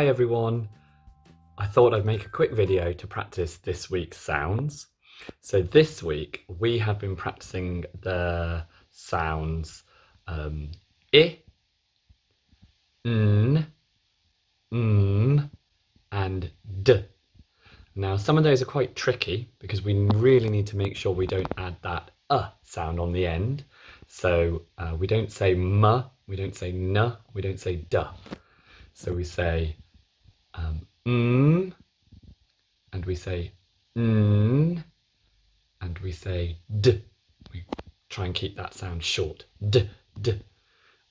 Hi everyone. I thought I'd make a quick video to practice this week's sounds. So this week we have been practicing the sounds I, N, and D. Now some of those are quite tricky because we really need to make sure we don't add that sound on the end. So we don't say M, we don't say N, we don't say D. So we say and we say N, and we say D. We try and keep that sound short, D, D.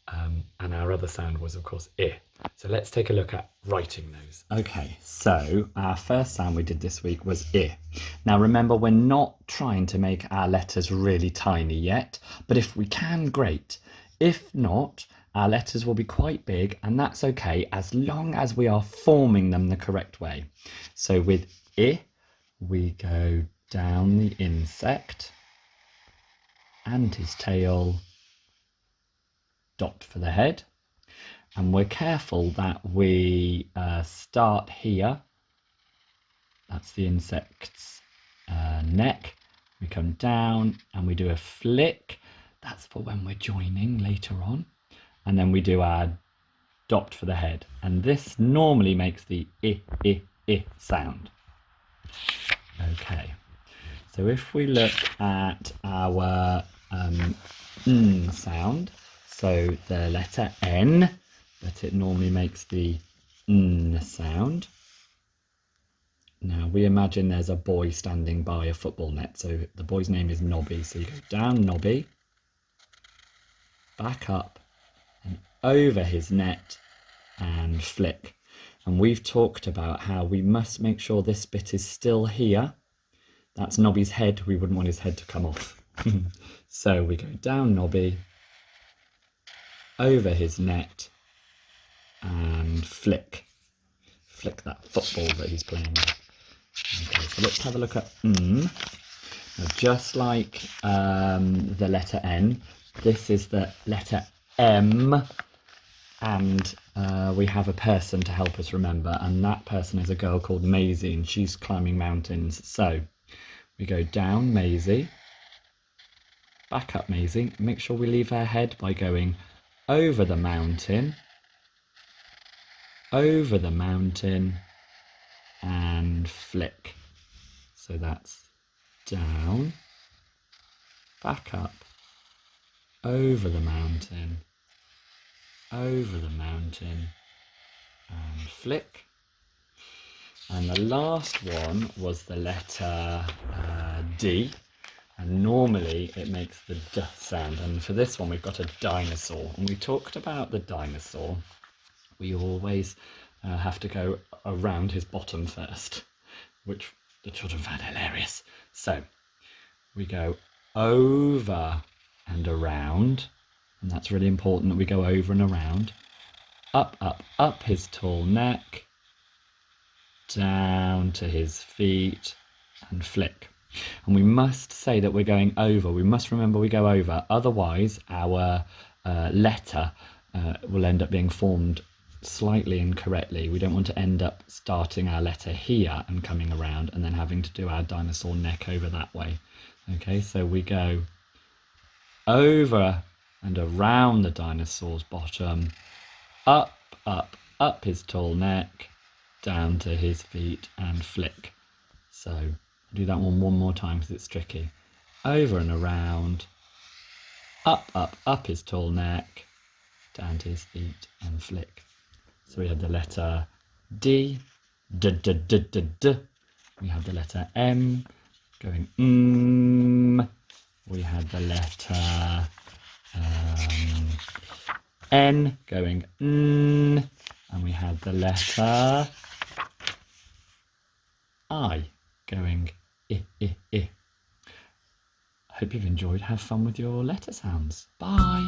And our other sound was, of course, I. So let's take a look at writing those. Okay, so our first sound we did this week was I. Now remember, we're not trying to make our letters really tiny yet, but if we can, great. If not, our letters will be quite big, and that's okay as long as we are forming them the correct way. So with I, we go down the insect and his tail, dot for the head, and we're careful that we start here. That's the insect's neck. We come down and we do a flick. That's for when we're joining later on. And then we do our dot for the head. And this normally makes the I sound. Okay, so if we look at our N sound, so the letter N, but it normally makes the N sound. Now we imagine there's a boy standing by a football net, so the boy's name is Nobby. So you go down Nobby, back up and over his net and flick. And we've talked about how we must make sure this bit is still here. That's Nobby's head. We wouldn't want his head to come off. So we go down Nobby, over his net and flick. Flick that football that he's playing with. Okay, so let's have a look at Now, just like the letter N, this is the letter M, and we have a person to help us remember, and that person is a girl called Maisie, and she's climbing mountains. So we go down Maisie, back up Maisie, make sure we leave her head by going over the mountain, and flick. So that's down, back up, over the mountain, and flick. And the last one was the letter D, and normally it makes the D sound. And for this one we've got a dinosaur, and we talked about the dinosaur. We always have to go around his bottom first, which the children found hilarious. So we go over and around, and that's really important that we go over and around. Up, up, up his tall neck, down to his feet, and flick. And we must say that we're going over. We must remember we go over, otherwise our letter will end up being formed slightly incorrectly. We don't want to end up starting our letter here and coming around and then having to do our dinosaur neck over that way. Okay, so we go over and around the dinosaur's bottom, up, up, up his tall neck, down to his feet and flick. So I'll do that one more time because it's tricky. Over and around, up, up, up his tall neck, down to his feet and flick. So we have the letter D, D, D, D, D, D. We have the letter M going We have the letter N going and we have the letter I going I. I hope you've enjoyed. Have fun with your letter sounds. Bye.